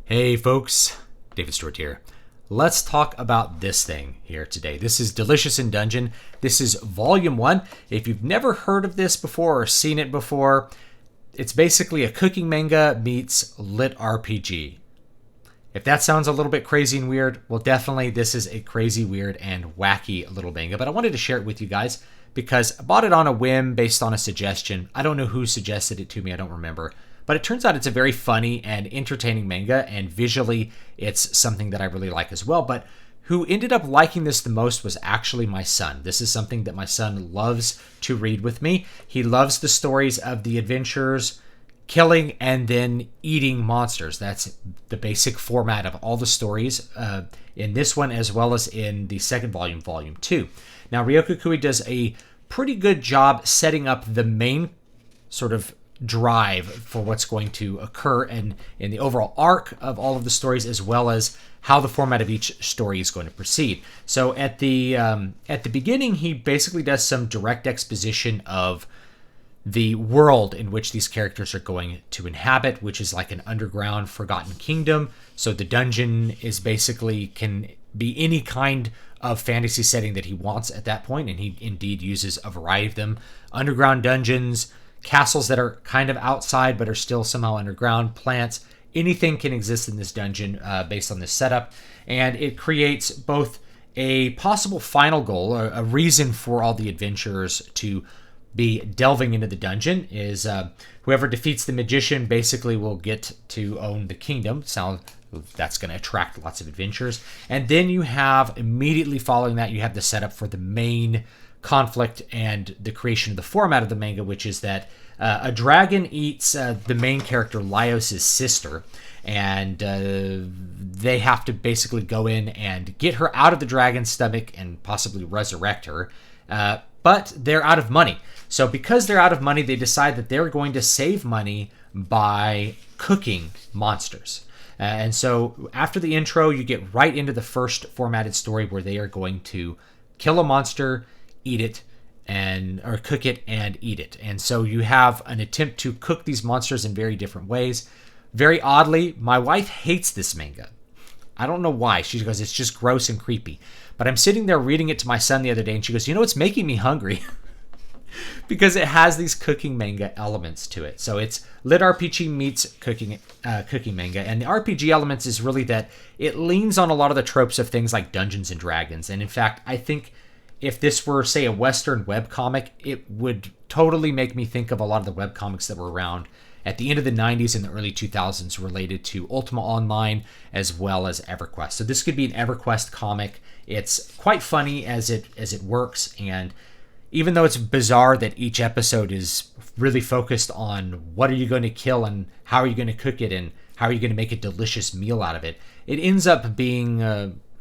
Hey folks, David Stewart here. Let's talk about this thing here today. This is Delicious in Dungeon. This is Volume 1. If you've never heard of this before or seen it before, it's basically a cooking manga meets lit RPG. If that sounds a little bit crazy and weird, well, definitely this is a crazy, weird, and wacky little manga. But I wanted to share it with you guys because I bought it on a whim based on a suggestion. I don't know who suggested it to me, I don't remember. But it turns out it's a very funny and entertaining manga, and visually it's something that I really like as well. But who ended up liking this the most was actually my son. This is something that my son loves to read with me. He loves the stories of the adventures, killing, and then eating monsters. That's the basic format of all the stories in this one, as well as in the second volume, Volume 2. Now, Ryoko Kui does a pretty good job setting up the main sort of drive for what's going to occur and in the overall arc of all of the stories, as well as how the format of each story is going to proceed. So at the beginning, he basically does some direct exposition of the world in which these characters are going to inhabit, which is like an underground forgotten kingdom. So the dungeon is basically can be any kind of fantasy setting that he wants at that point, and he indeed uses a variety of them. Underground dungeons, castles that are kind of outside but are still somehow underground, plants, anything can exist in this dungeon based on this setup. And it creates both a possible final goal, or a reason for all the adventurers to be delving into the dungeon is whoever defeats the magician basically will get to own the kingdom. So that's going to attract lots of adventurers. And then you have, immediately following that, you have the setup for the main conflict and the creation of the format of the manga, which is that a dragon eats the main character Laios' sister, and they have to basically go in and get her out of the dragon's stomach and possibly resurrect her. But they're out of money. So because they're out of money, they decide that they're going to save money by cooking monsters. And so after the intro, you get right into the first formatted story where they are going to kill a monster, eat it, or cook it and eat it. And so you have an attempt to cook these monsters in very different ways. Very oddly, my wife hates this manga. I don't know why. She goes, it's just gross and creepy. But I'm sitting there reading it to my son the other day, and she goes, it's making me hungry. Because it has these cooking manga elements to it. So it's lit RPG meets cooking manga. And the RPG elements is really that it leans on a lot of the tropes of things like Dungeons and Dragons. And in fact, I think if this were, say, a Western webcomic, it would totally make me think of a lot of the webcomics that were around at the end of the 90s and the early 2000s related to Ultima Online as well as EverQuest. So this could be an EverQuest comic. It's quite funny as it works, and even though it's bizarre that each episode is really focused on what are you going to kill and how are you going to cook it and how are you going to make a delicious meal out of it, it ends up being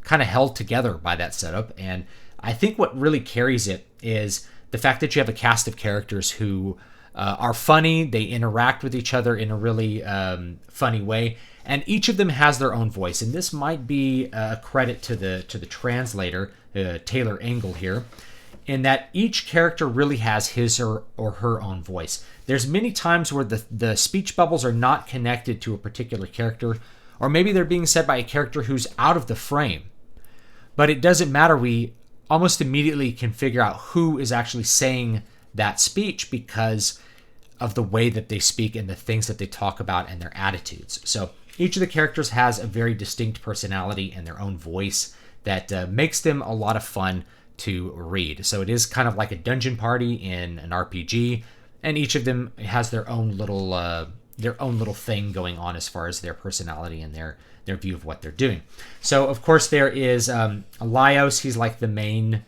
kind of held together by that setup. And I think what really carries it is the fact that you have a cast of characters who are funny. They interact with each other in a really funny way, and each of them has their own voice. And this might be a credit to the translator, Taylor Engel here, in that each character really has his or her own voice. There's many times where the speech bubbles are not connected to a particular character, or maybe they're being said by a character who's out of the frame. But it doesn't matter. We almost immediately can figure out who is actually saying that speech because of the way that they speak and the things that they talk about and their attitudes. So each of the characters has a very distinct personality and their own voice that makes them a lot of fun to read. So it is kind of like a dungeon party in an RPG, and each of them has their own little thing going on as far as their personality and their view of what they're doing. So of course there is Laios. He's like the main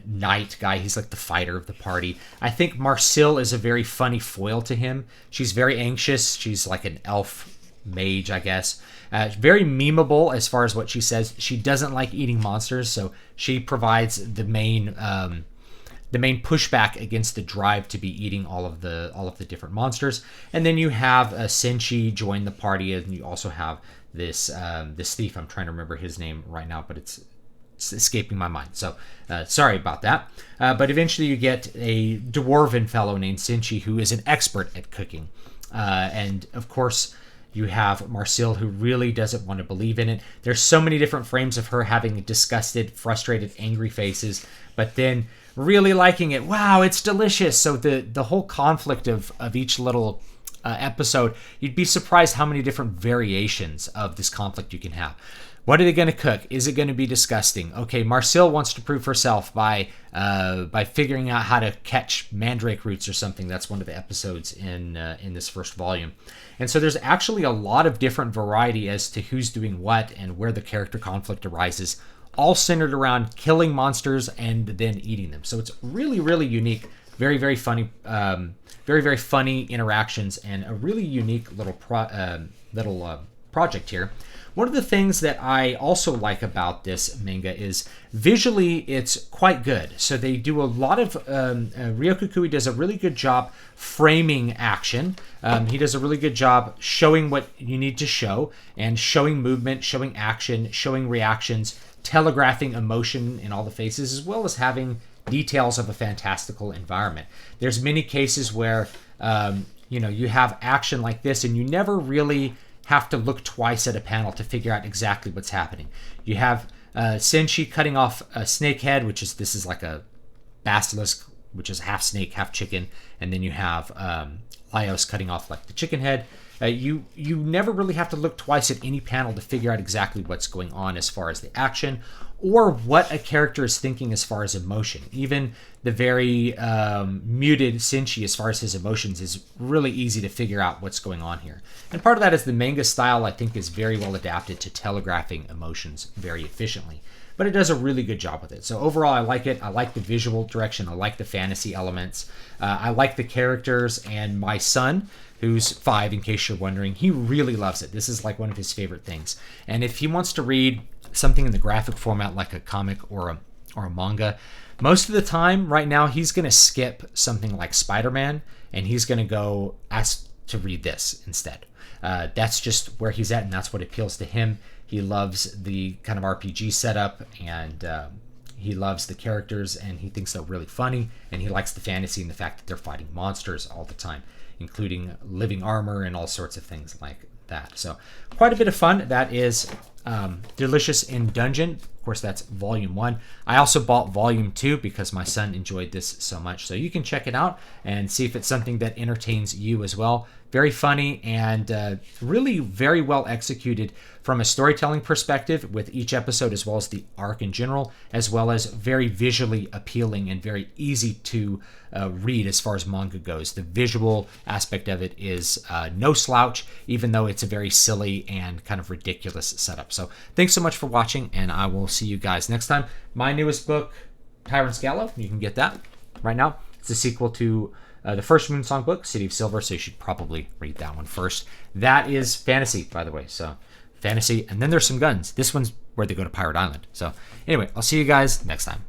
knight guy. He's like the fighter of the party. I think Marcille is a very funny foil to him. She's very anxious. She's like an elf mage, I guess. Very memeable as far as what she says. She doesn't like eating monsters, so she provides the main pushback against the drive to be eating all of the different monsters. And then you have Senshi join the party, and you also have this thief. I'm trying to remember his name right now, but it's escaping my mind. So sorry about that. But eventually you get a dwarven fellow named Senshi who is an expert at cooking. And of course, You have Marcille, who really doesn't want to believe in it. There's so many different frames of her having disgusted, frustrated, angry faces, but then really liking it. Wow, it's delicious. So the whole conflict of each little episode, you'd be surprised how many different variations of this conflict you can have. What are they going to cook? Is it going to be disgusting? Okay, Marcille wants to prove herself by figuring out how to catch mandrake roots or something. That's one of the episodes in this first volume. And so there's actually a lot of different variety as to who's doing what and where the character conflict arises, all centered around killing monsters and then eating them. So it's really, really unique. Very, very funny, very, very funny interactions, and a really unique little project here. One of the things that I also like about this manga is visually it's quite good. So they do a lot of, Ryoko Kui does a really good job framing action. He does a really good job showing what you need to show and showing movement, showing action, showing reactions, telegraphing emotion in all the faces, as well as having details of a fantastical environment. There's many cases where, you have action like this and you never really have to look twice at a panel to figure out exactly what's happening. You have Senshi cutting off a snake head, this is like a basilisk, which is half snake, half chicken, and then you have Laios cutting off like the chicken head. You never really have to look twice at any panel to figure out exactly what's going on as far as the action or what a character is thinking as far as emotion. Even the very muted Senshi as far as his emotions is really easy to figure out what's going on here. And part of that is the manga style, I think, is very well adapted to telegraphing emotions very efficiently. But it does a really good job with it. So overall, I like it. I like the visual direction. I like the fantasy elements. I like the characters. And my son, who's 5, in case you're wondering, he really loves it. This is like one of his favorite things. And if he wants to read something in the graphic format like a comic or a manga, most of the time right now he's going to skip something like Spider-Man and he's going to go ask to read this instead. That's just where he's at, and that's what appeals to him. He loves the kind of RPG setup, and he loves the characters, and he thinks they're really funny, and he likes the fantasy and the fact that they're fighting monsters all the time, including living armor and all sorts of things like that. So quite a bit of fun. That is Delicious in Dungeon. Of course, that's volume 1. I also bought volume 2 because my son enjoyed this so much. So you can check it out and see if it's something that entertains you as well. Very funny and really very well executed from a storytelling perspective with each episode, as well as the arc in general, as well as very visually appealing and very easy to read as far as manga goes. The visual aspect of it is no slouch, even though it's a very silly and kind of ridiculous setup. So thanks so much for watching, and I will see you guys next time. My newest book, Tyrant's Gallow, you can get that right now. It's a sequel to the first Moonsong book, City of Silver, so you should probably read that one first. That is fantasy, by the way, so fantasy, and then there's some guns. This one's where they go to Pirate Island. So anyway, I'll see you guys next time.